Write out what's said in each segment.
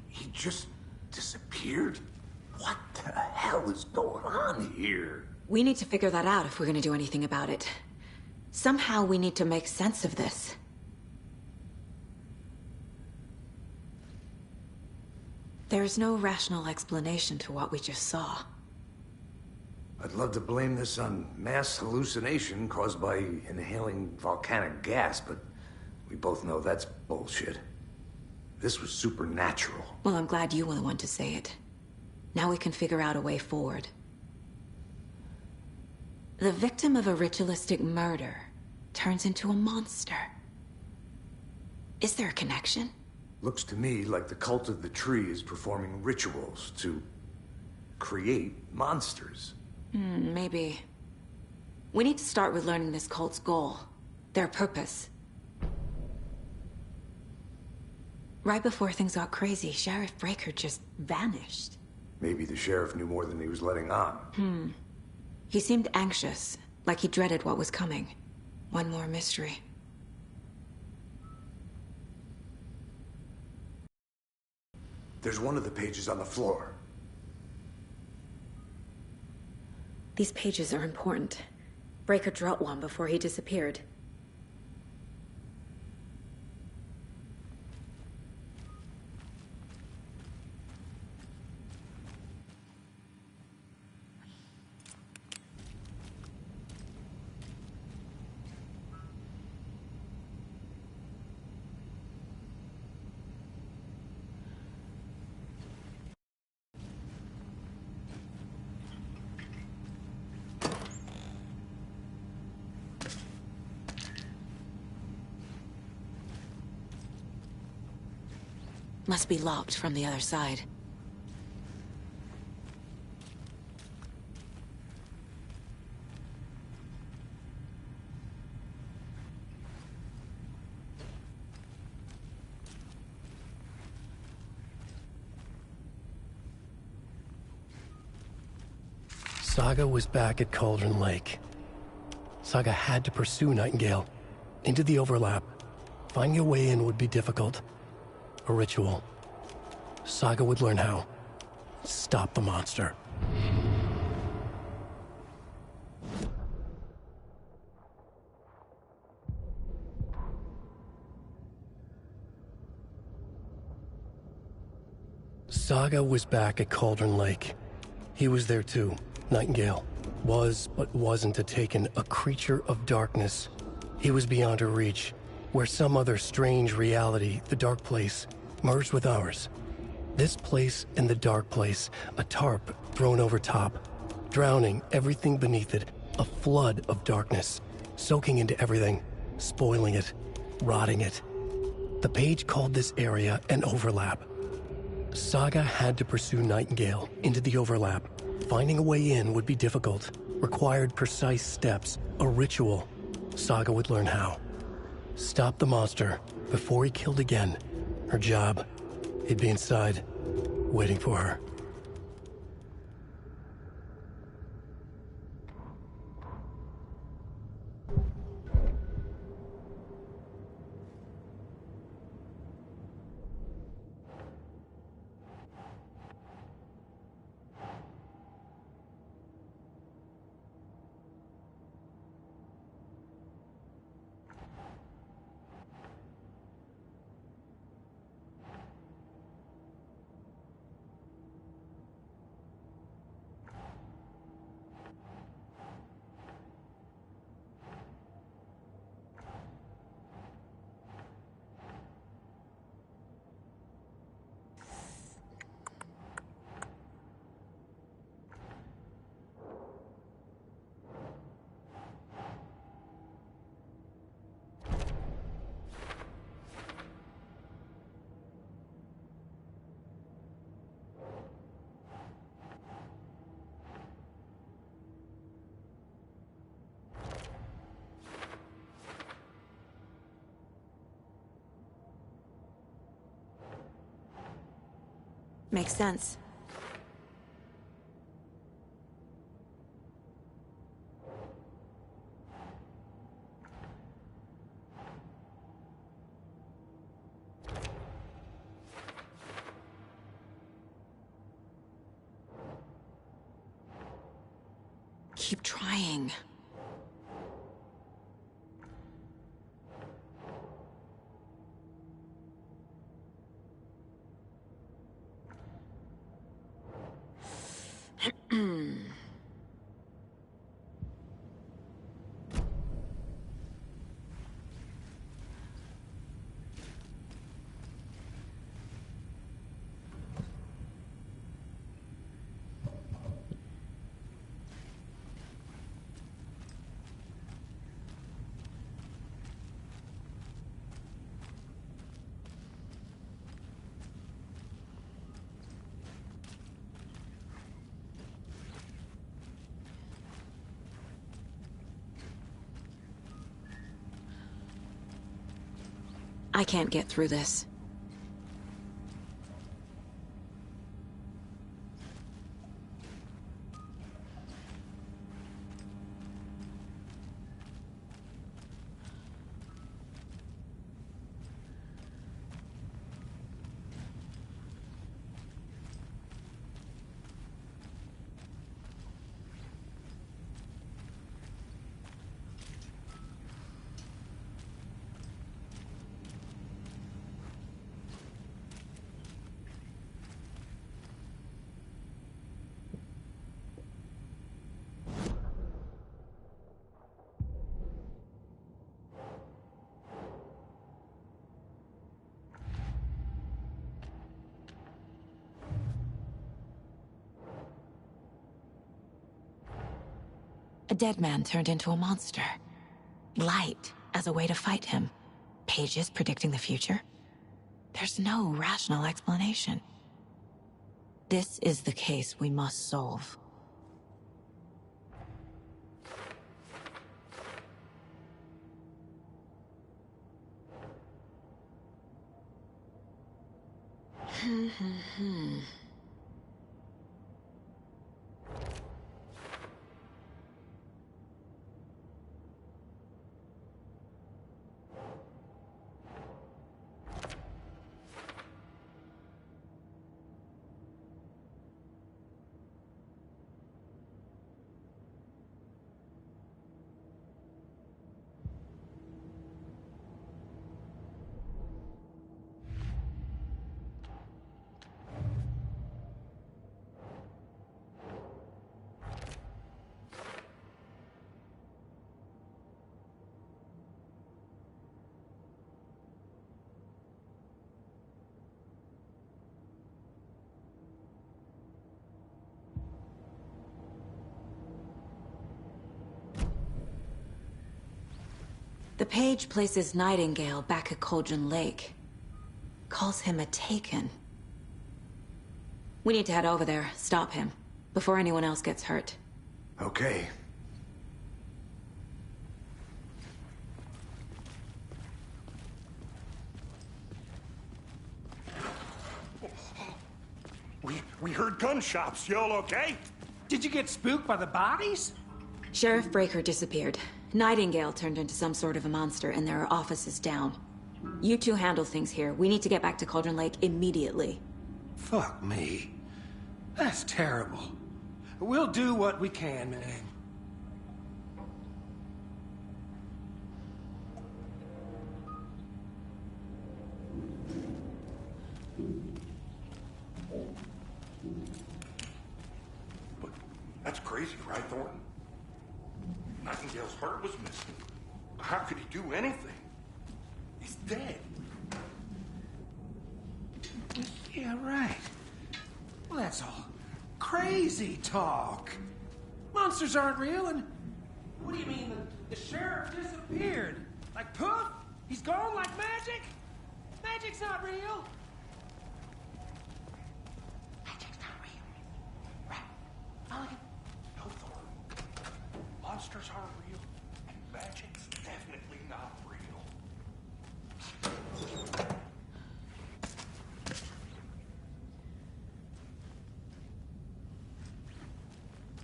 He just disappeared? What the hell is going on here? We need to figure that out if we're gonna do anything about it. Somehow we need to make sense of this. There's no rational explanation to what we just saw. I'd love to blame this on mass hallucination caused by inhaling volcanic gas, but we both know that's bullshit. This was supernatural. Well, I'm glad you were the one to say it. Now we can figure out a way forward. The victim of a ritualistic murder turns into a monster. Is there a connection? Looks to me like the cult of the tree is performing rituals to create monsters. Maybe. We need to start with learning this cult's goal, their purpose. Right before things got crazy, Sheriff Breaker just vanished. Maybe the sheriff knew more than he was letting on. He seemed anxious, like he dreaded what was coming. One more mystery. There's one of the pages on the floor. These pages are important. Breaker dropped one before he disappeared. Must be locked from the other side. Saga was back at Cauldron Lake. Saga had to pursue Nightingale into the overlap. Finding a way in would be difficult. A ritual. Saga would learn how. Stop the monster. Saga was back at Cauldron Lake. He was there too. Nightingale was, but wasn't a Taken, a creature of darkness. He was beyond her reach, where some other strange reality, the Dark Place, merged with ours. This place and the Dark Place, a tarp thrown over top, drowning everything beneath it, a flood of darkness, soaking into everything, spoiling it, rotting it. The page called this area an overlap. Saga had to pursue Nightingale into the overlap. Finding a way in would be difficult, required precise steps, a ritual. Saga would learn how. Stop the monster before he killed again. Her job, he'd be inside, waiting for her. Makes sense. Keep trying. I can't get through this. A dead man turned into a monster. Light as a way to fight him. Pages predicting the future? There's no rational explanation. This is the case we must solve. The page places Nightingale back at Cauldron Lake. Calls him a Taken. We need to head over there, stop him, before anyone else gets hurt. Okay. We heard gunshots. Y'all okay? Did you get spooked by the bodies? Sheriff Breaker disappeared. Nightingale turned into some sort of a monster, and there are offices down. You two handle things here. We need to get back to Cauldron Lake immediately. Fuck me. That's terrible. We'll do what we can, man. But that's crazy, right, Thornton? Nightingale's heart was missing. How could he do anything? He's dead. Yeah, right. Well, that's all crazy talk. Monsters aren't real, and what do you mean the sheriff disappeared? Like poof? He's gone like magic? Magic's not real. Magic's not real. Right. Follow him. No, Thornton. Monsters aren't real, and magic's definitely not real.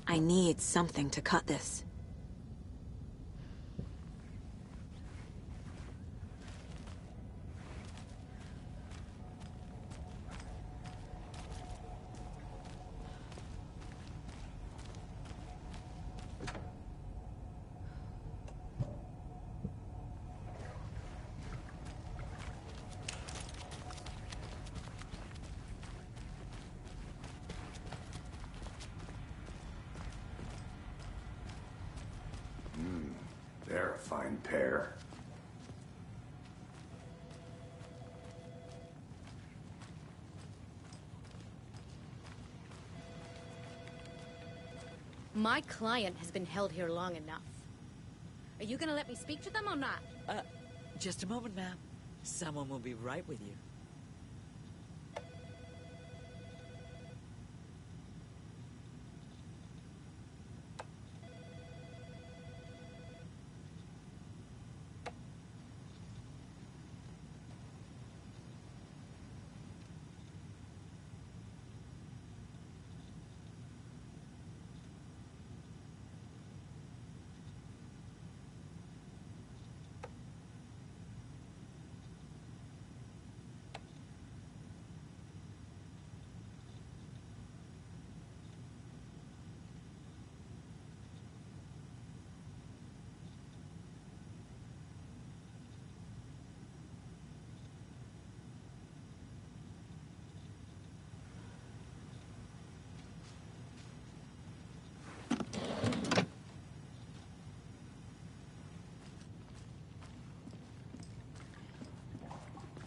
I need something to cut this. They're a fine pair. My client has been held here long enough. Are you gonna let me speak to them or not? Just a moment, ma'am. Someone will be right with you.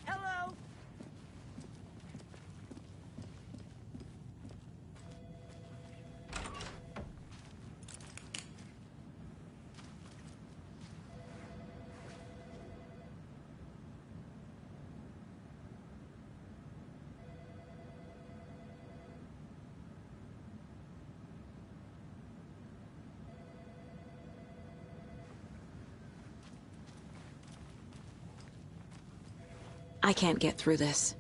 Hello? I can't get through this.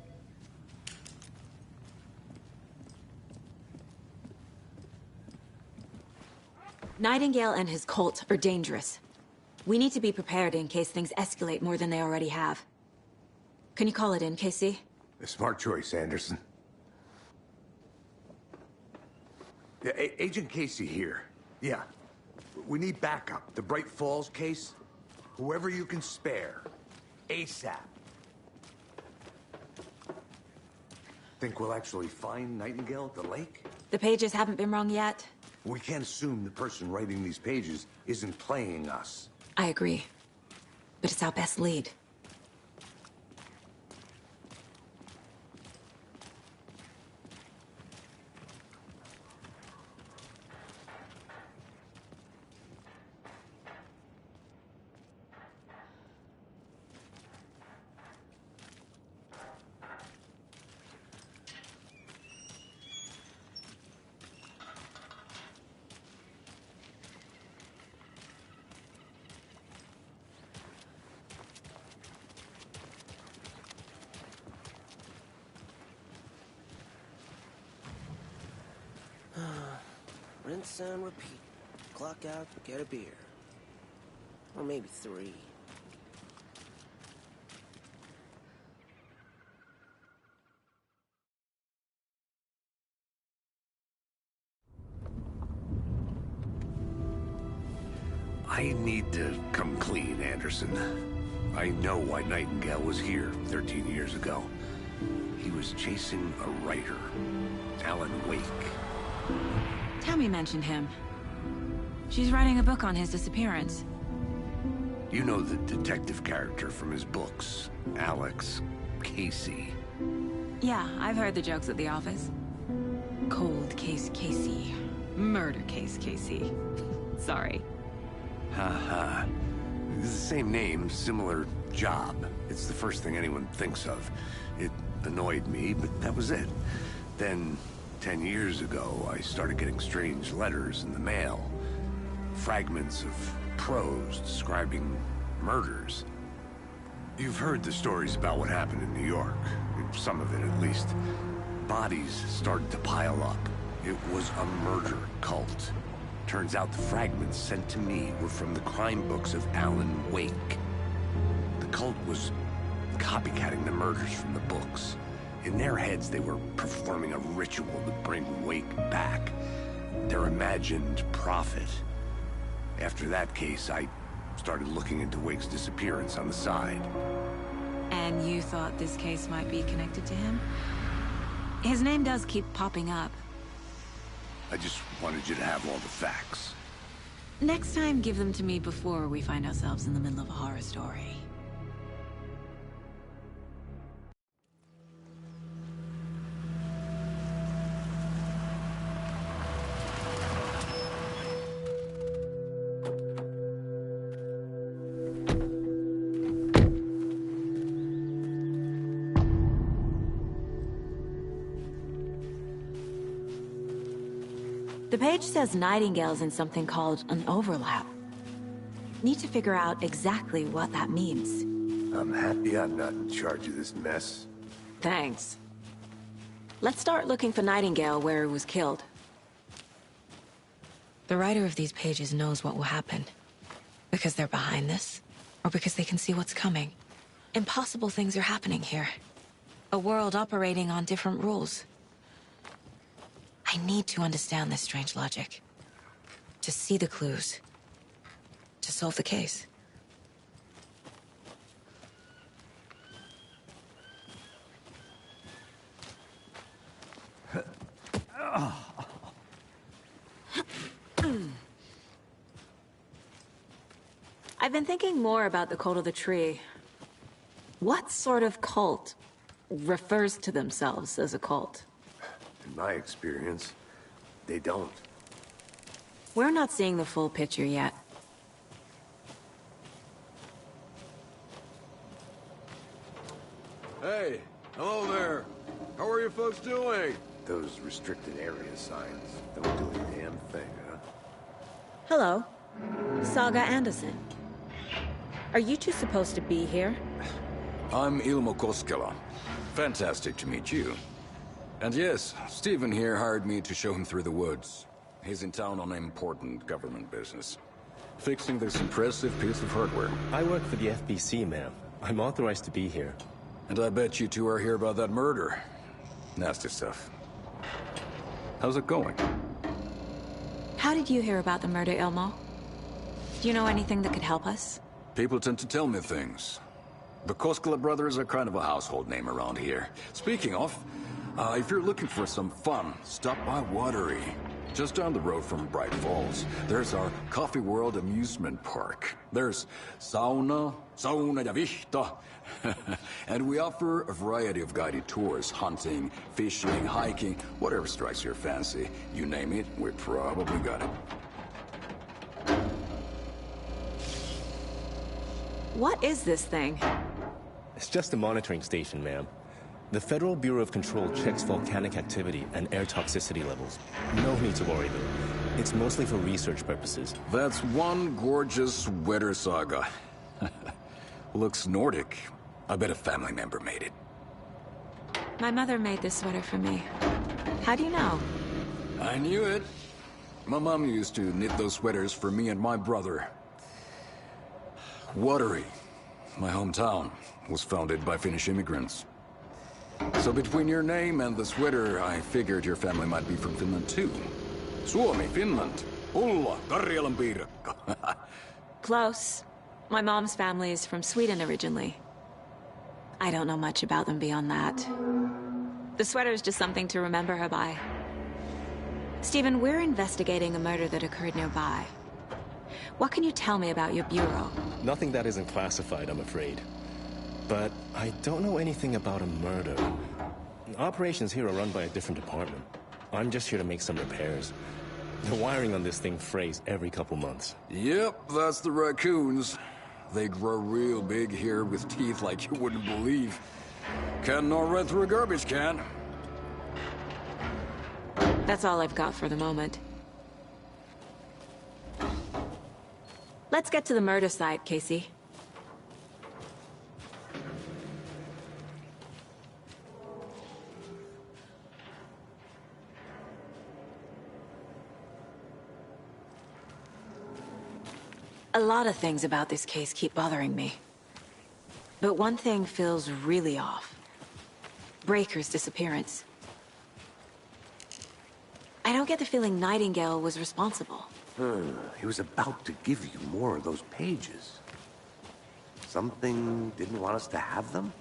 Nightingale and his cult are dangerous. We need to be prepared in case things escalate more than they already have. Can you call it in, Casey? A smart choice, Anderson. Yeah, Agent Casey here. Yeah. We need backup. The Bright Falls case. Whoever you can spare. ASAP. Think we'll actually find Nightingale at the lake? The pages haven't been wrong yet. We can't assume the person writing these pages isn't playing us. I agree. But it's our best lead. Rinse and repeat. Clock out, get a beer. Or maybe 3. I need to come clean, Anderson. I know why Nightingale was here 13 years ago. He was chasing a writer, Alan Wake. Tammy mentioned him. She's writing a book on his disappearance. You know the detective character from his books, Alex Casey. Yeah, I've heard the jokes at the office. Cold case Casey. Murder case Casey. Sorry. Haha. It's the same name, similar job. It's the first thing anyone thinks of. It annoyed me, but that was it. Then, 10 years ago, I started getting strange letters in the mail. Fragments of prose describing murders. You've heard the stories about what happened in New York. Some of it, at least. Bodies started to pile up. It was a murder cult. Turns out the fragments sent to me were from the crime books of Alan Wake. The cult was copycatting the murders from the books. In their heads, they were performing a ritual to bring Wake back. Their imagined prophet. After that case, I started looking into Wake's disappearance on the side. And you thought this case might be connected to him? His name does keep popping up. I just wanted you to have all the facts. Next time, give them to me before we find ourselves in the middle of a horror story. The page says Nightingale's in something called an overlap. Need to figure out exactly what that means. I'm happy I'm not in charge of this mess. Thanks. Let's start looking for Nightingale where he was killed. The writer of these pages knows what will happen. Because they're behind this, or because they can see what's coming. Impossible things are happening here. A world operating on different rules. I need to understand this strange logic. To see the clues. To solve the case. I've been thinking more about the cult of the tree. What sort of cult refers to themselves as a cult? In my experience, they don't. We're not seeing the full picture yet. Hey, hello there. How are you folks doing? Those restricted area signs don't do a damn thing, huh? Hello. Saga Anderson. Are you two supposed to be here? I'm Ilmo Koskela. Fantastic to meet you. And yes, Stephen here hired me to show him through the woods. He's in town on important government business. Fixing this impressive piece of hardware. I work for the FBC, ma'am. I'm authorized to be here. And I bet you two are here about that murder. Nasty stuff. How's it going? How did you hear about the murder, Ilmo? Do you know anything that could help us? People tend to tell me things. The Koskela brothers are kind of a household name around here. Speaking of, if you're looking for some fun, stop by Watery. Just down the road from Bright Falls, there's our Coffee World amusement park. There's sauna ja vihta. And we offer a variety of guided tours, hunting, fishing, hiking, whatever strikes your fancy. You name it, we probably got it. What is this thing? It's just a monitoring station, ma'am. The Federal Bureau of Control checks volcanic activity and air toxicity levels. No need to worry, though. It's mostly for research purposes. That's one gorgeous weather saga. Looks Nordic. I bet a family member made it. My mother made this sweater for me. How do you know? I knew it. My mom used to knit those sweaters for me and my brother. Watery, my hometown, was founded by Finnish immigrants. So between your name and the sweater, I figured your family might be from Finland too. Suomi, Finland. Ulla, Karjalan piirakka. Close. My mom's family is from Sweden originally. I don't know much about them beyond that. The sweater is just something to remember her by. Stephen, we're investigating a murder that occurred nearby. What can you tell me about your bureau? Nothing that isn't classified, I'm afraid. But I don't know anything about a murder. Operations here are run by a different department. I'm just here to make some repairs. The wiring on this thing frays every couple months. Yep, that's the raccoons. They grow real big here with teeth like you wouldn't believe. Can't know right through a garbage can. That's all I've got for the moment. Let's get to the murder site, Casey. A lot of things about this case keep bothering me. But one thing feels really off. Breaker's disappearance. I don't get the feeling Nightingale was responsible. He was about to give you more of those pages. Something didn't want us to have them?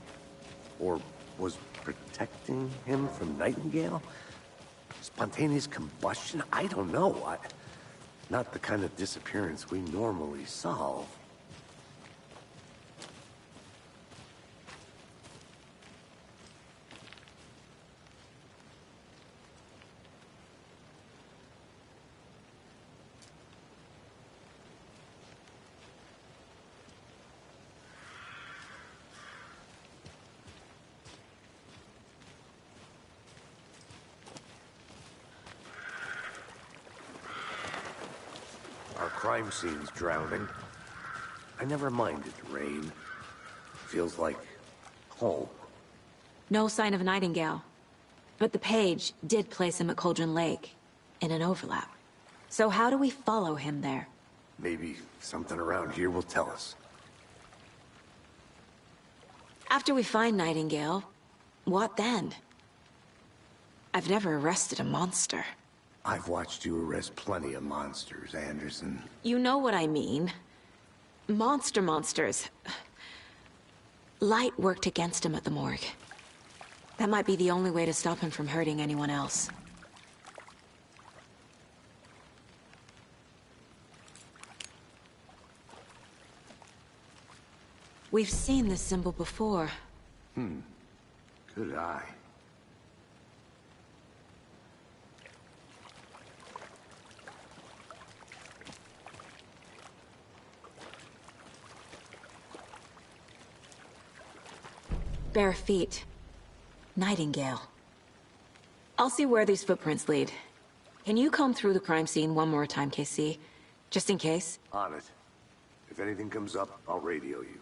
Or was protecting him from Nightingale? Spontaneous combustion? I don't know. Not the kind of disappearance we normally solve. Our crime scene's drowning. I never minded rain. Feels like home. No sign of Nightingale. But the page did place him at Cauldron Lake, in an overlap. So how do we follow him there? Maybe something around here will tell us. After we find Nightingale, what then? I've never arrested a monster. I've watched you arrest plenty of monsters, Anderson. You know what I mean. Monsters. Light worked against him at the morgue. That might be the only way to stop him from hurting anyone else. We've seen this symbol before. Good eye. Bare feet. Nightingale. I'll see where these footprints lead. Can you comb through the crime scene one more time, KC? Just in case? On it. If anything comes up, I'll radio you.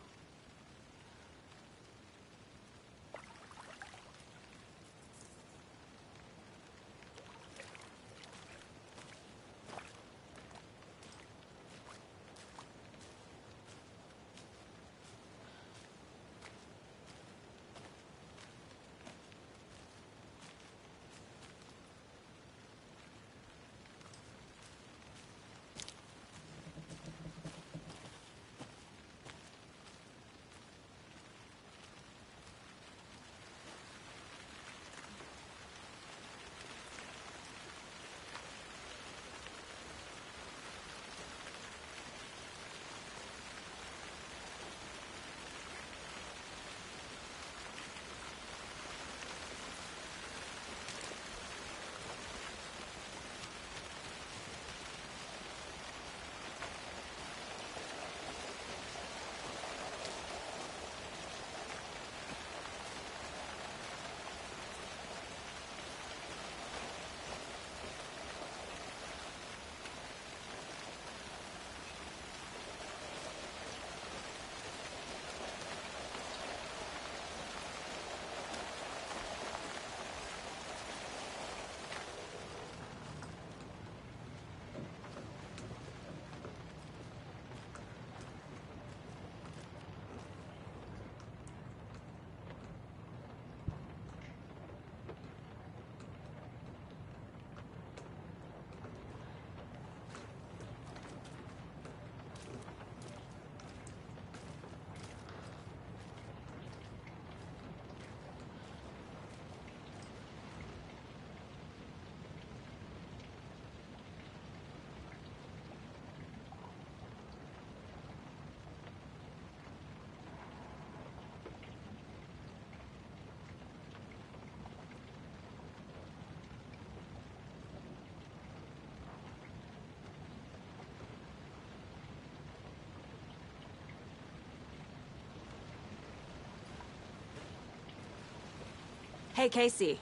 Hey, Casey.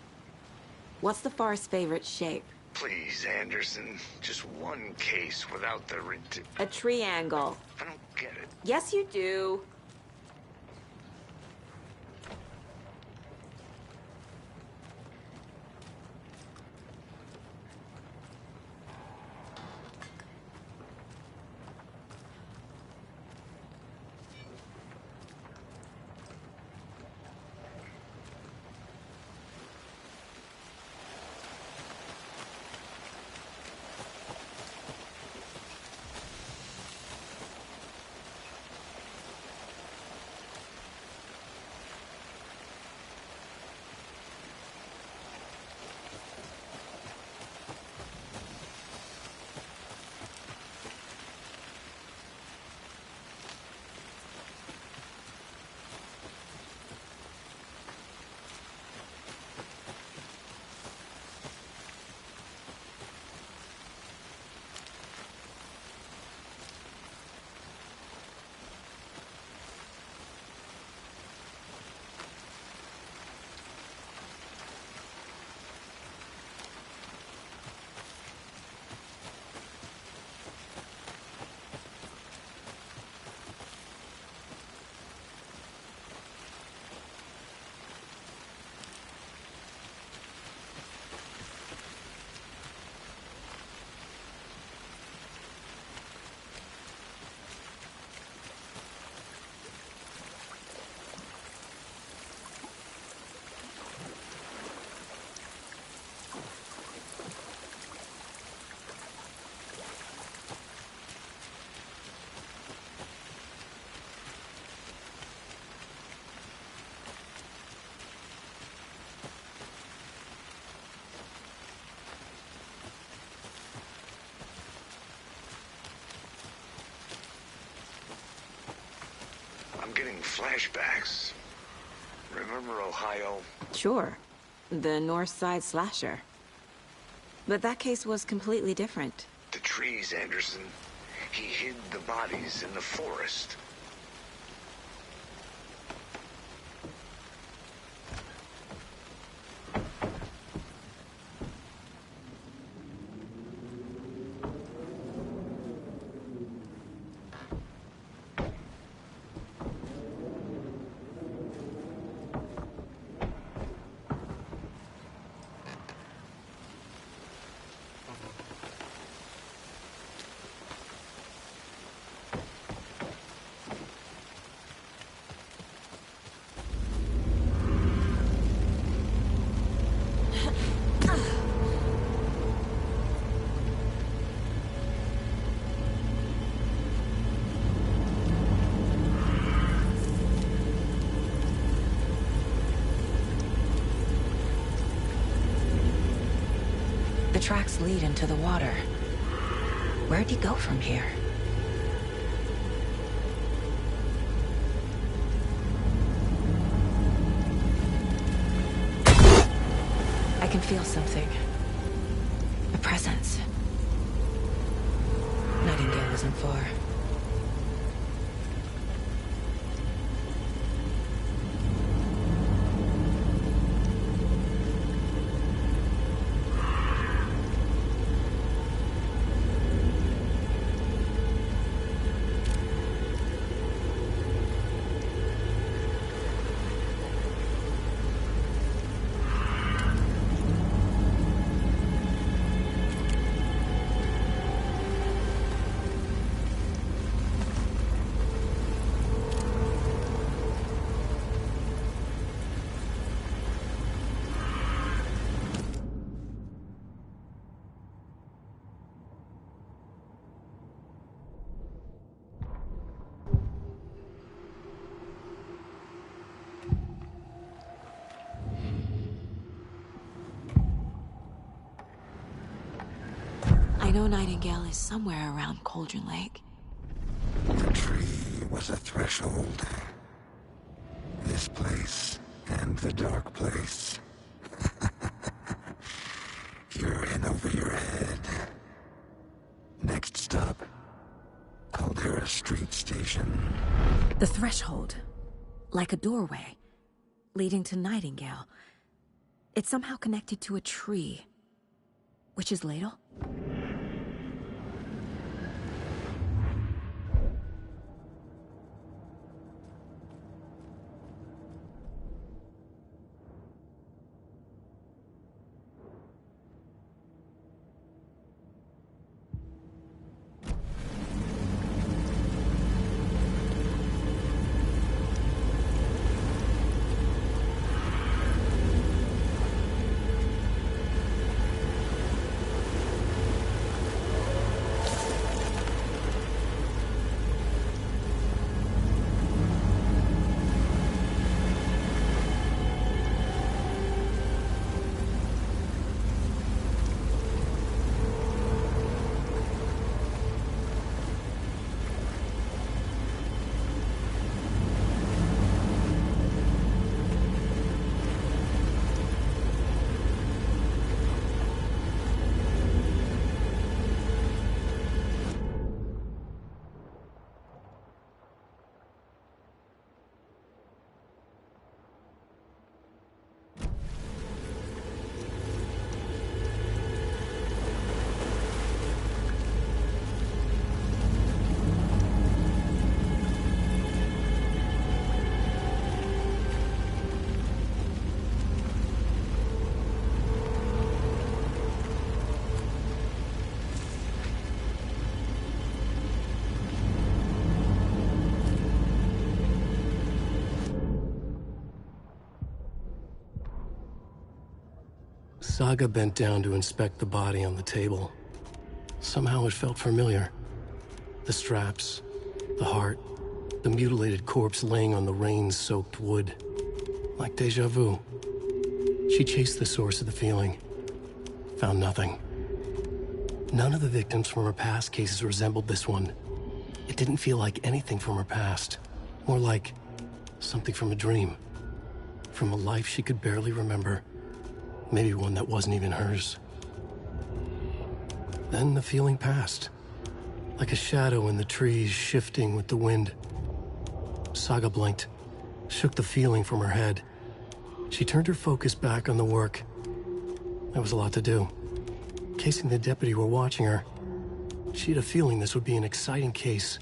What's the forest's favorite shape? Please, Anderson. Just one case without the A triangle. I don't get it. Yes, you do. getting flashbacks. Remember Ohio? Sure. The North Side slasher. But that case was completely different. The trees, Anderson. He hid the bodies in the forest. The tracks lead into the water. Where'd he go from here? I can feel something. A presence. Nightingale isn't far. I know Nightingale is somewhere around Cauldron Lake. The tree was a threshold. This place and the dark place. You're in over your head. Next stop, Caldera Street Station. The threshold. Like a doorway. Leading to Nightingale. It's somehow connected to a tree. Witch's Ladle? Saga bent down to inspect the body on the table. Somehow it felt familiar. The straps, the heart, the mutilated corpse laying on the rain-soaked wood. Like deja vu. She chased the source of the feeling. Found nothing. None of the victims from her past cases resembled this one. It didn't feel like anything from her past. More like something from a dream. From a life she could barely remember. Maybe one that wasn't even hers. Then the feeling passed. Like a shadow in the trees shifting with the wind. Saga blinked, shook the feeling from her head. She turned her focus back on the work. There was a lot to do. Casey and the deputy were watching her. She had a feeling this would be an exciting case.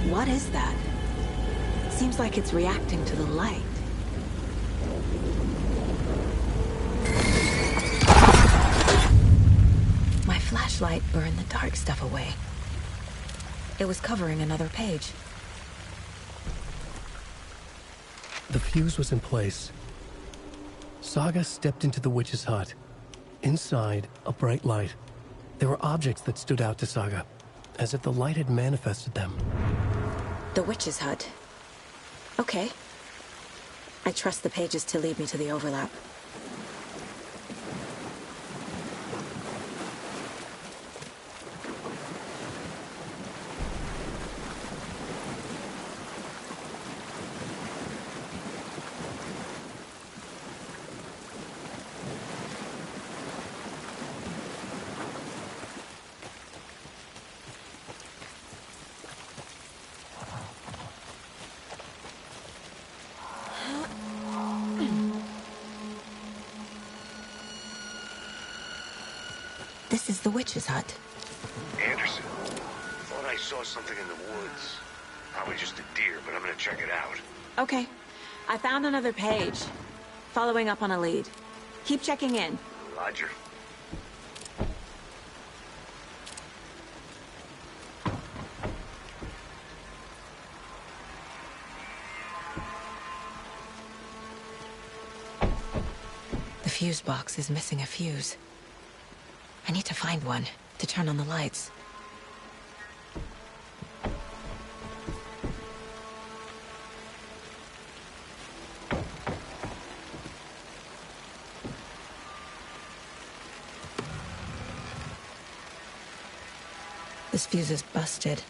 What is that? Seems like it's reacting to the light. My flashlight burned the dark stuff away. It was covering another page. The fuse was in place. Saga stepped into the witch's hut. Inside, a bright light. There were objects that stood out to Saga, as if the light had manifested them. The witch's hut. Okay. I trust the pages to lead me to the overlap. This is the witch's hut. Anderson, thought I saw something in the woods. Probably just a deer, but I'm gonna check it out. Okay. I found another page. Following up on a lead. Keep checking in. Roger. The fuse box is missing a fuse. I need to find one to turn on the lights. This fuse is busted.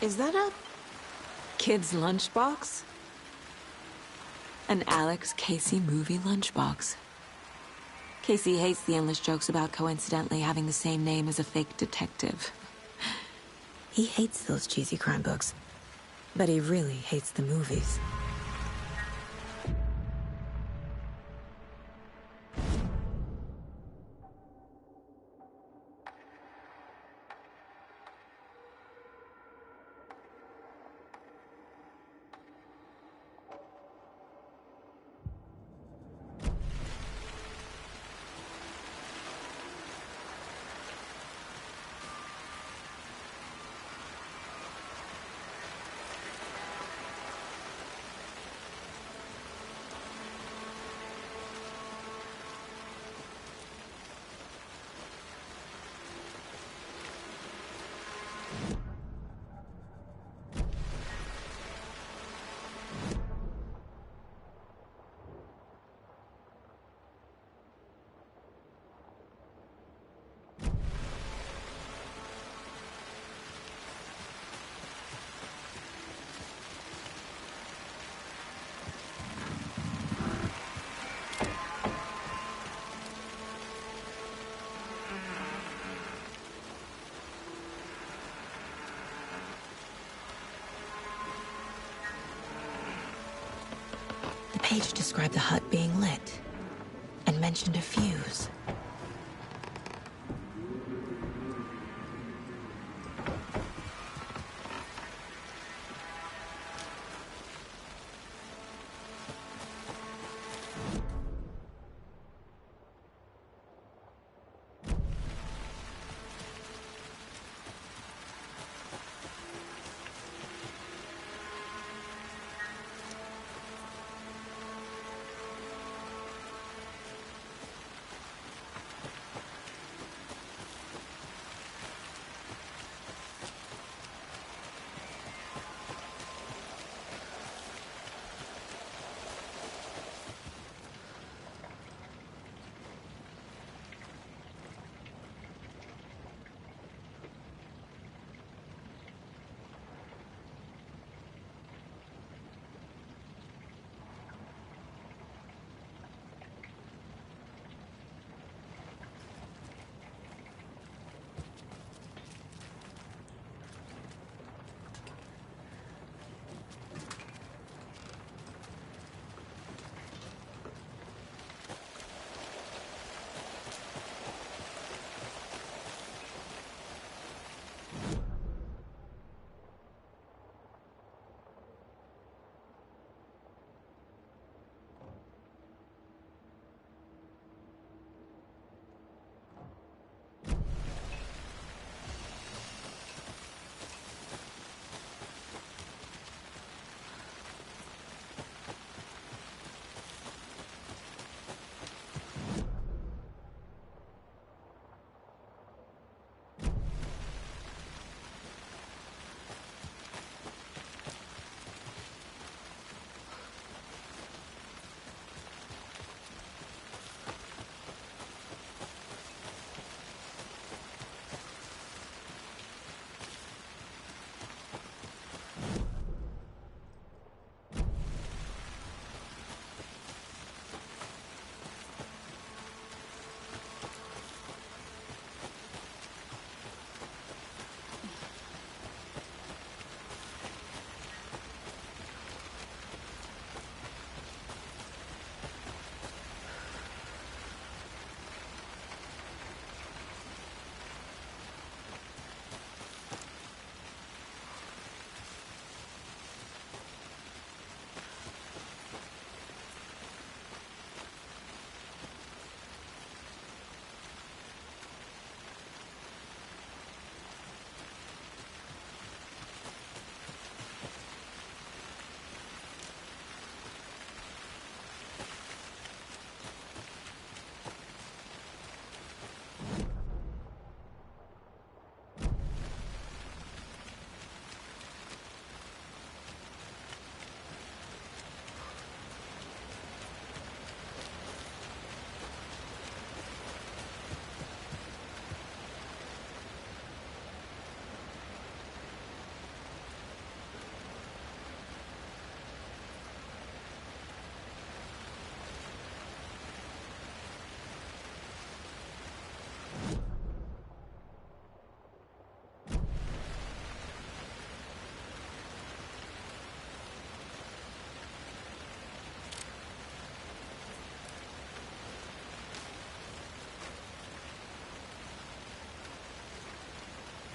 Is that a... kid's lunchbox? An Alex Casey movie lunchbox. Casey hates the endless jokes about coincidentally having the same name as a fake detective. He hates those cheesy crime books, but he really hates the movies. The page described the hut being lit and mentioned a fuse.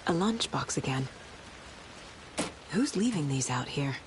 A lunchbox again. Who's leaving these out here?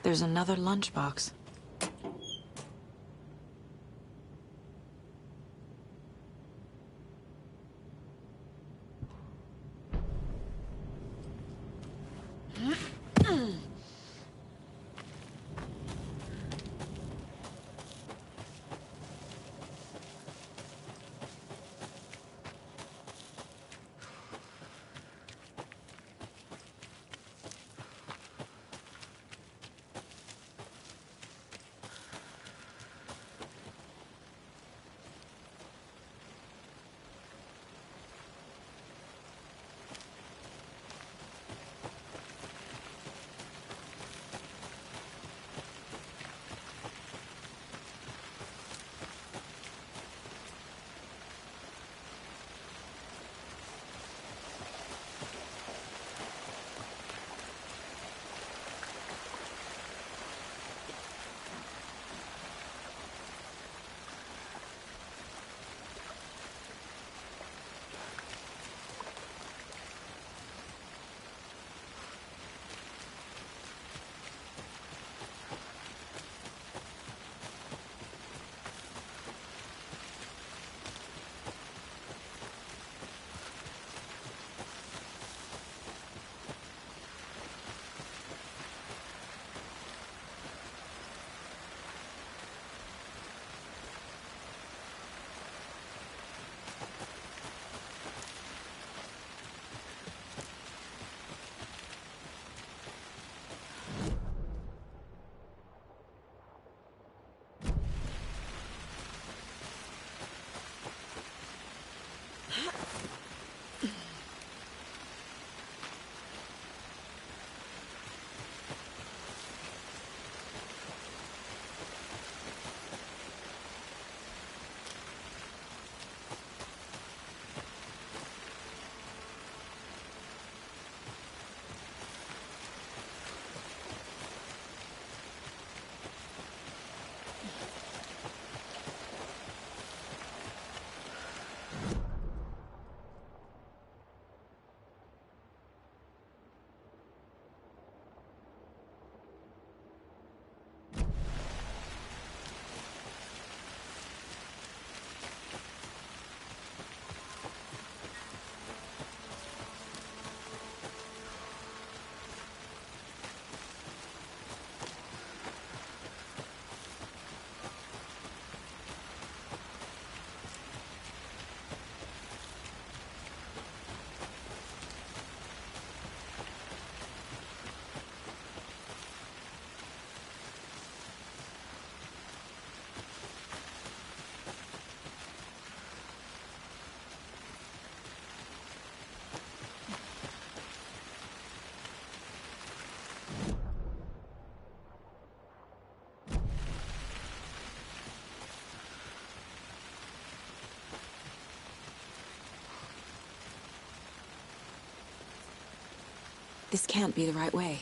There's another lunchbox. This can't be the right way.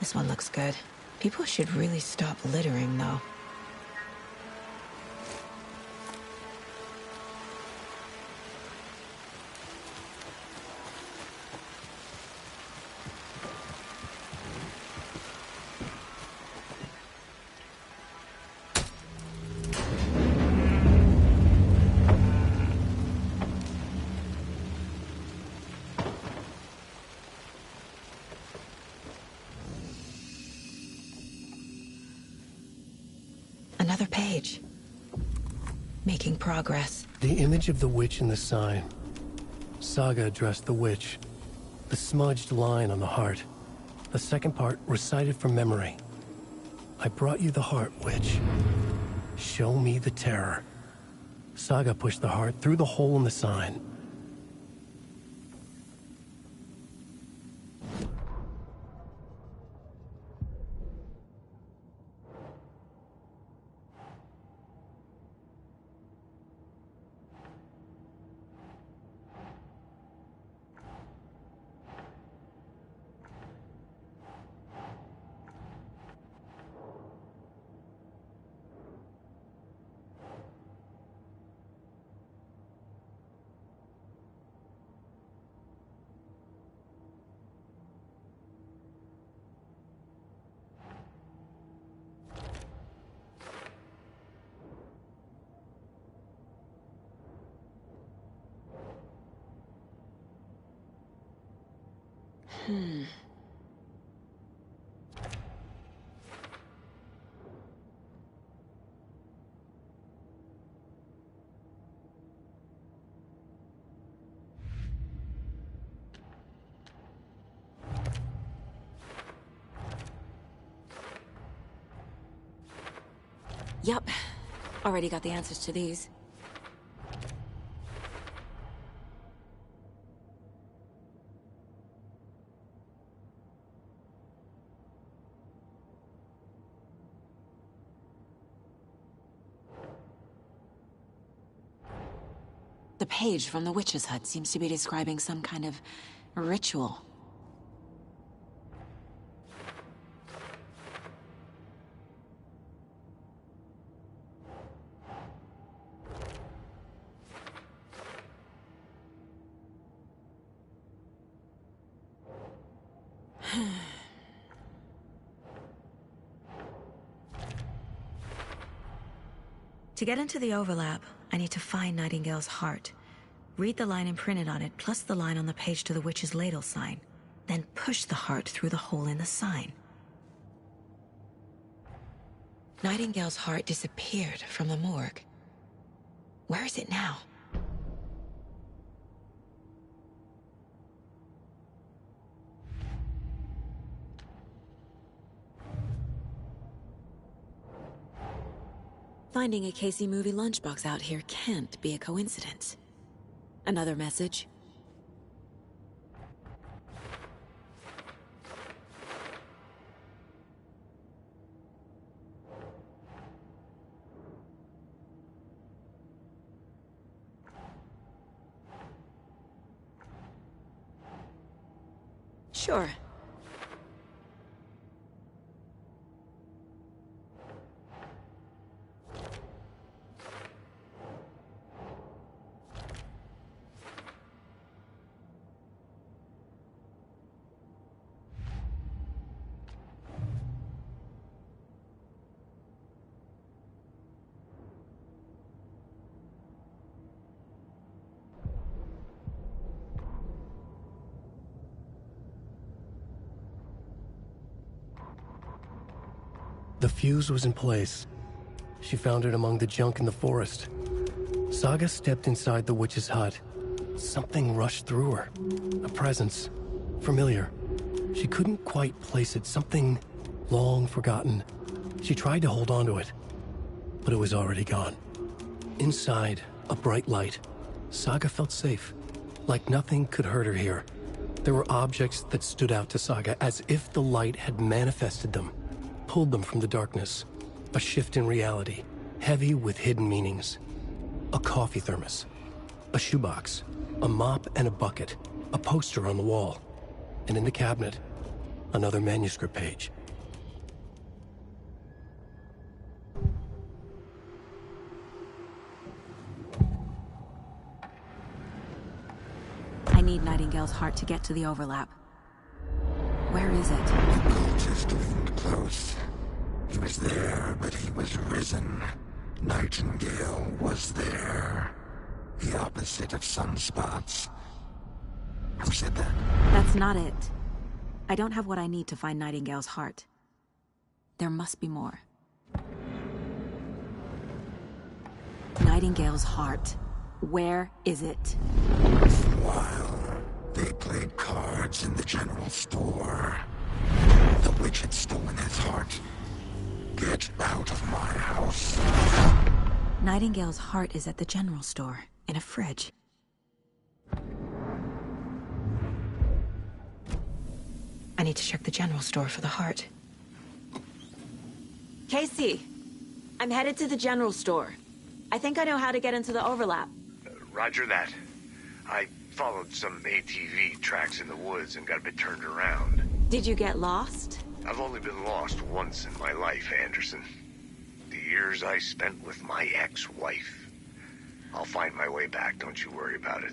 This one looks good. People should really stop littering, though. Another page. making progress. The image of the witch in the sign. Saga addressed the witch. The smudged line on the heart. The second part recited from memory. I brought you the heart, witch. Show me the terror. Saga pushed the heart through the hole in the sign. Yup. Already got the answers to these. The page from the witch's hut seems to be describing some kind of ritual. To get into the overlap, I need to find Nightingale's heart. Read the line imprinted on it, plus the line on the page to the witch's ladle sign. Then push the heart through the hole in the sign. Nightingale's heart disappeared from the morgue. Where is it now? Finding a Casey movie lunchbox out here can't be a coincidence. Another message? Sure. The fuse was in place. She found it among the junk in the forest. Saga stepped inside the witch's hut. Something rushed through her. A presence. Familiar. She couldn't quite place it. Something long forgotten. She tried to hold on to it, but it was already gone. Inside, a bright light. Saga felt safe. Like nothing could hurt her here. There were objects that stood out to Saga as if the light had manifested them. Pulled them from the darkness. A shift in reality, heavy with hidden meanings. A coffee thermos, a shoebox, a mop and a bucket, a poster on the wall, and in the cabinet, another manuscript page. I need Nightingale's heart to get to the overlap. Where is it? The cultist leaned close. He was there, but he was risen. Nightingale was there. The opposite of sunspots. Who said that? That's not it. I don't have what I need to find Nightingale's heart. There must be more. Nightingale's heart. Where is it? While they played cards in the general store, the witch had stolen his heart. Get out of my house. Nightingale's heart is at the general store, in a fridge. I need to check the general store for the heart. Casey! I'm headed to the general store. I think I know how to get into the overlap. Roger that. I followed some ATV tracks in the woods and got a bit turned around. Did you get lost? I've only been lost once in my life, Anderson. The years I spent with my ex-wife. I'll find my way back, don't you worry about it.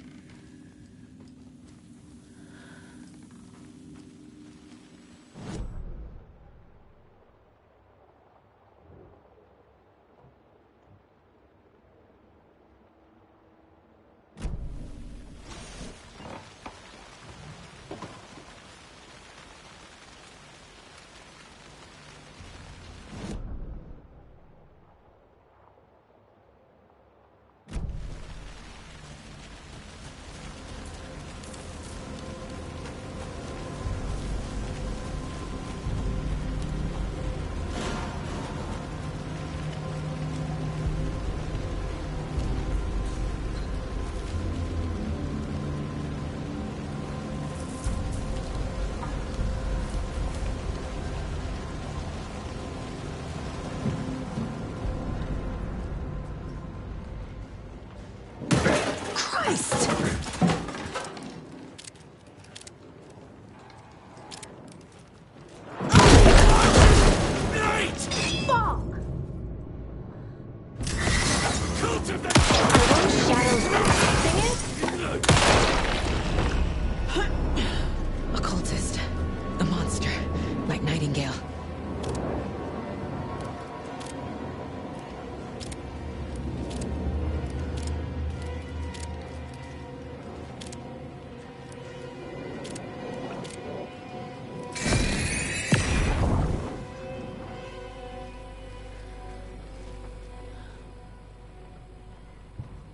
Occultist. A monster. Like Nightingale.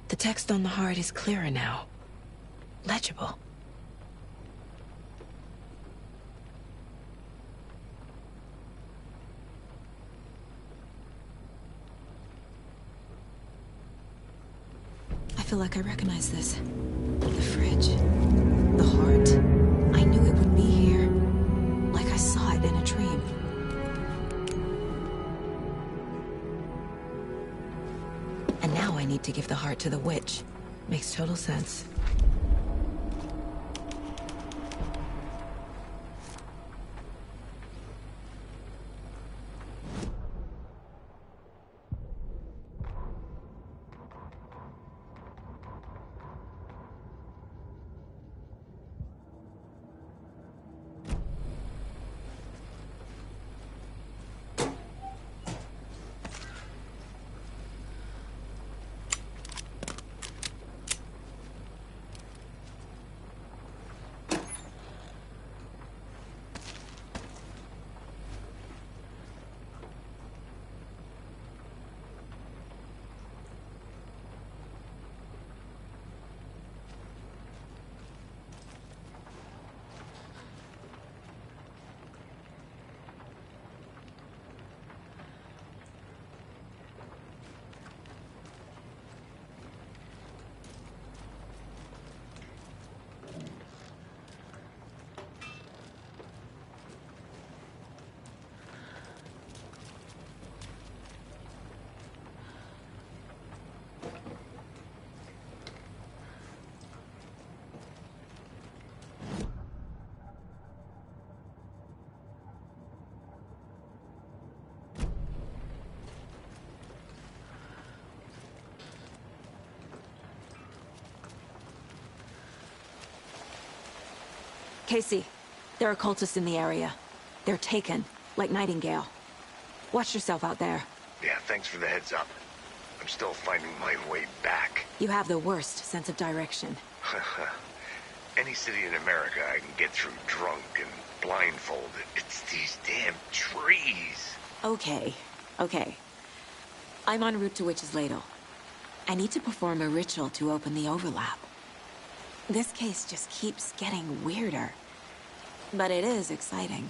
The text on the heart is clearer now. Legible. I feel like I recognize this. The fridge. The heart. I knew it would be here. Like I saw it in a dream. And now I need to give the heart to the witch. Makes total sense. Casey, there are cultists in the area. They're taken, like Nightingale. Watch yourself out there. Yeah, thanks for the heads up. I'm still finding my way back. You have the worst sense of direction. Any city in America I can get through drunk and blindfolded. It's these damn trees. Okay. I'm en route to Witch's Ladle. I need to perform a ritual to open the overlap. This case just keeps getting weirder. But it is exciting.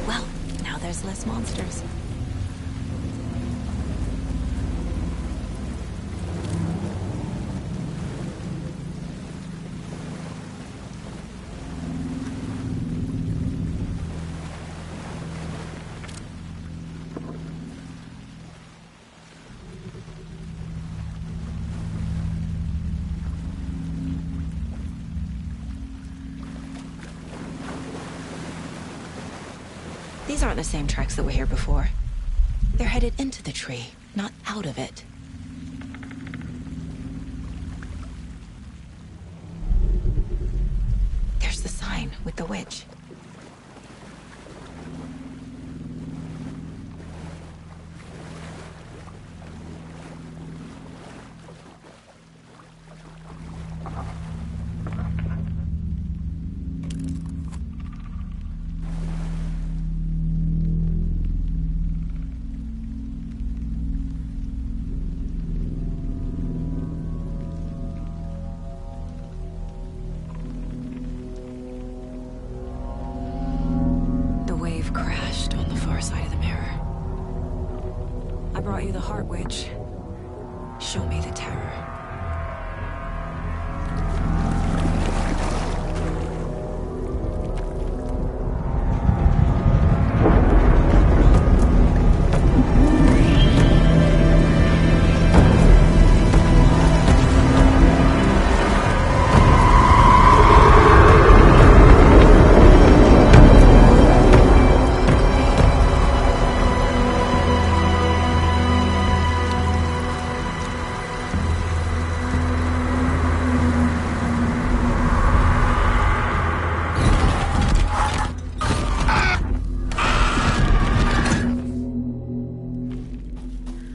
Well, now there's less monsters. These aren't the same tracks that were here before. They're headed into the tree, not out of it. There's the sign with the witch. Crashed on the far side of the mirror. I brought you the Heart Witch. Show me the terror.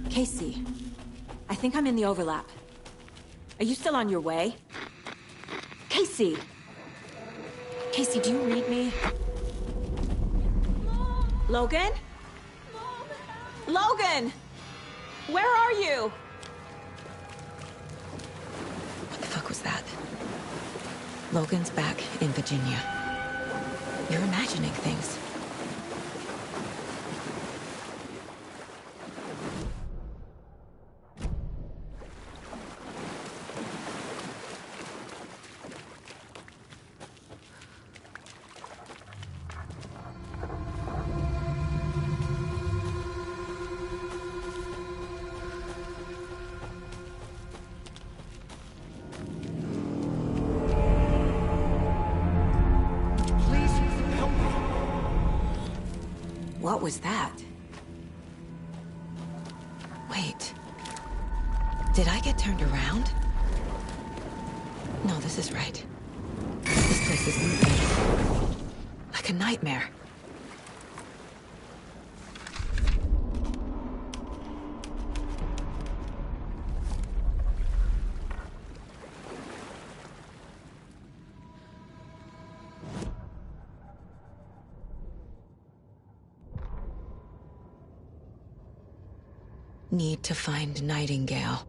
Casey, I think I'm in the overlap. Are you still on your way? Casey! Casey, do you read me? Mom. Logan? Mom. Logan! Where are you? What the fuck was that? Logan's back in Virginia. You're imagining things. What was that? Wait. Did I get turned around? No, this is right. This place is moving. Like a nightmare. need to find Nightingale.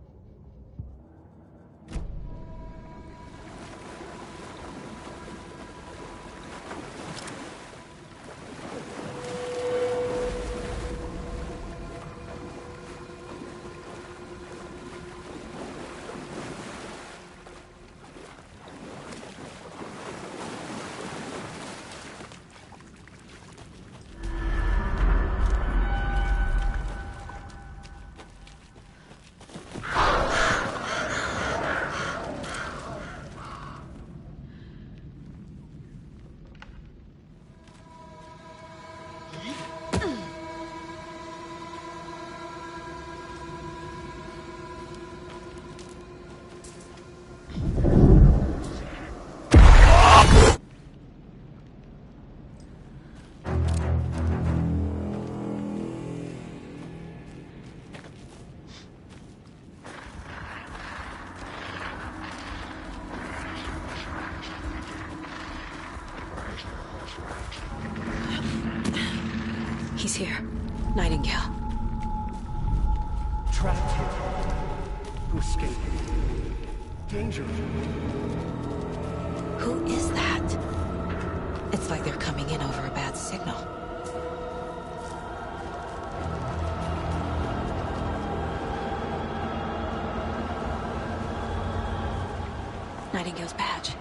He's here. Nightingale. Trapped here. To escape. Danger. Who is that? It's like they're coming in over a bad signal. Nightingale's badge.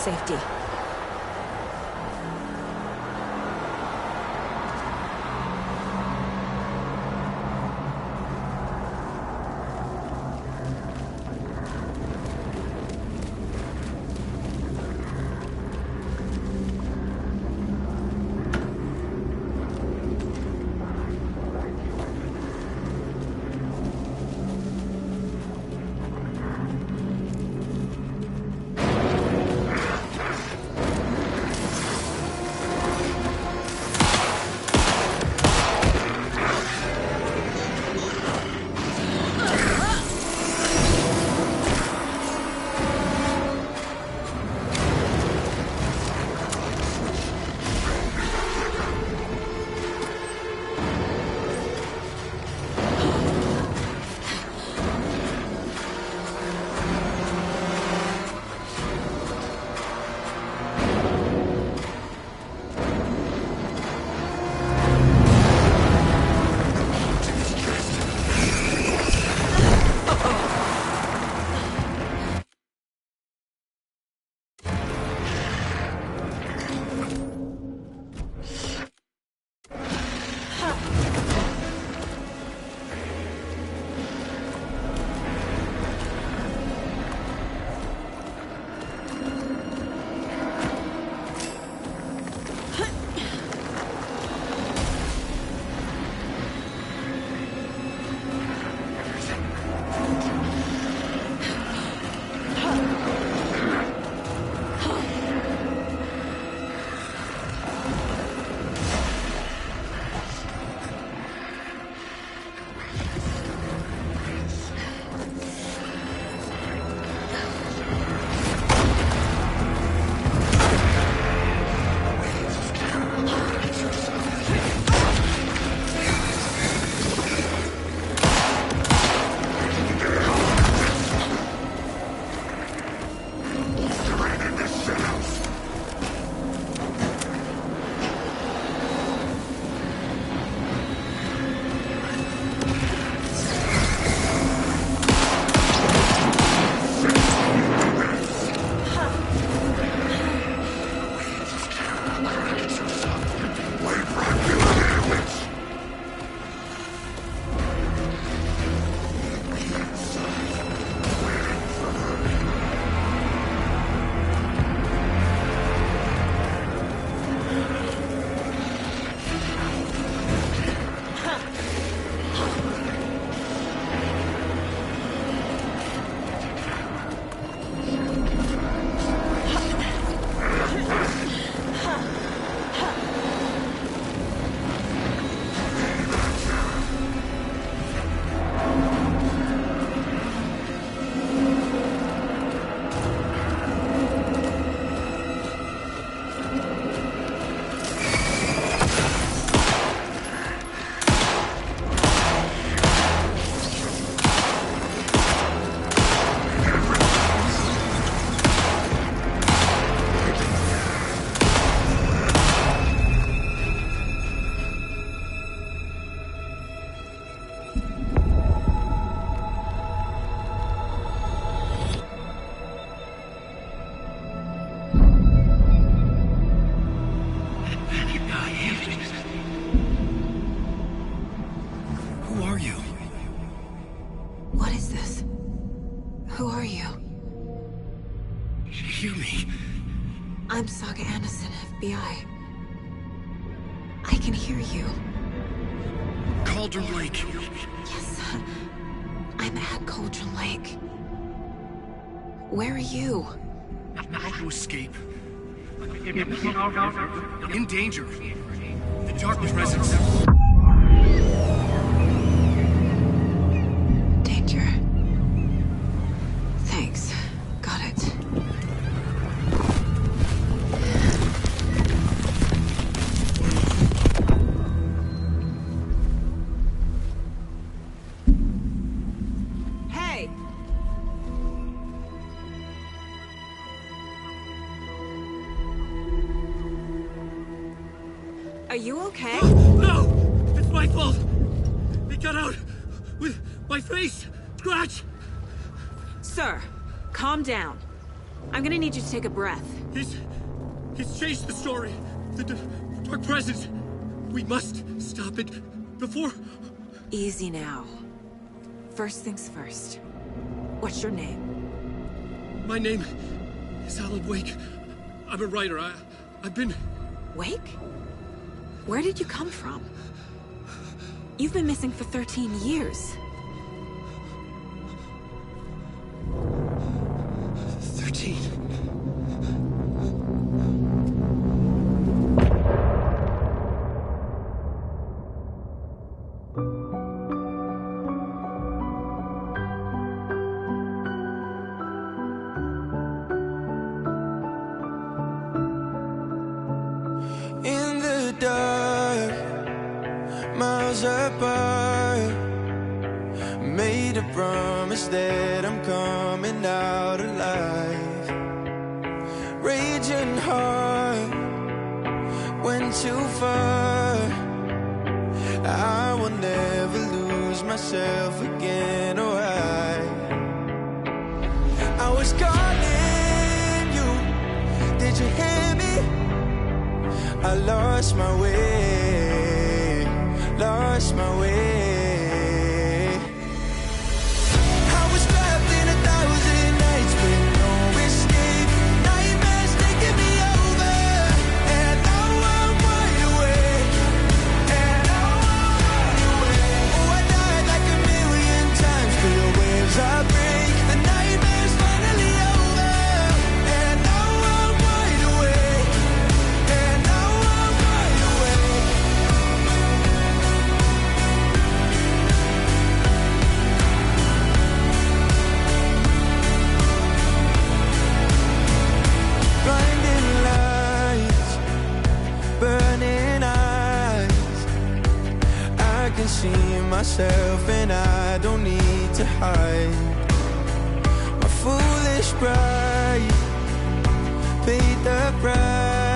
safety. I'm Saga Anderson, FBI. I can hear you. Cauldron Lake. Yes, I'm at Cauldron Lake. Where are you? How to escape. In danger. The Dark Presence. Danger. Thanks. Got it. Hey! Are you okay? No! It's my fault! It got out with my face! Scratch! Sir, calm down. I'm gonna need you to take a breath. He's changed the story. The Dark Presence. We must stop it before... Easy now. First things first. What's your name? My name is Alan Wake. I'm a writer. I've been... Wake? Where did you come from? You've been missing for 13 years. 13. In the dark, miles apart, made a promise that I'm coming out alive. Raging heart, went too far. I will never lose myself again, or I was calling you, did you hear me? I lost my way, lost my way. I was trapped in 1,000 nights with no escape. Nightmares taking me over, and now I'm wide awake. And now I'm wide awake. Oh, I died like 1,000,000 times till the waves I break. The nightmare's finally over, and now I'm wide awake. And now I'm wide awake. Blinding lights, burning eyes. I can see myself and I don't need to hide. My foolish pride paid the price.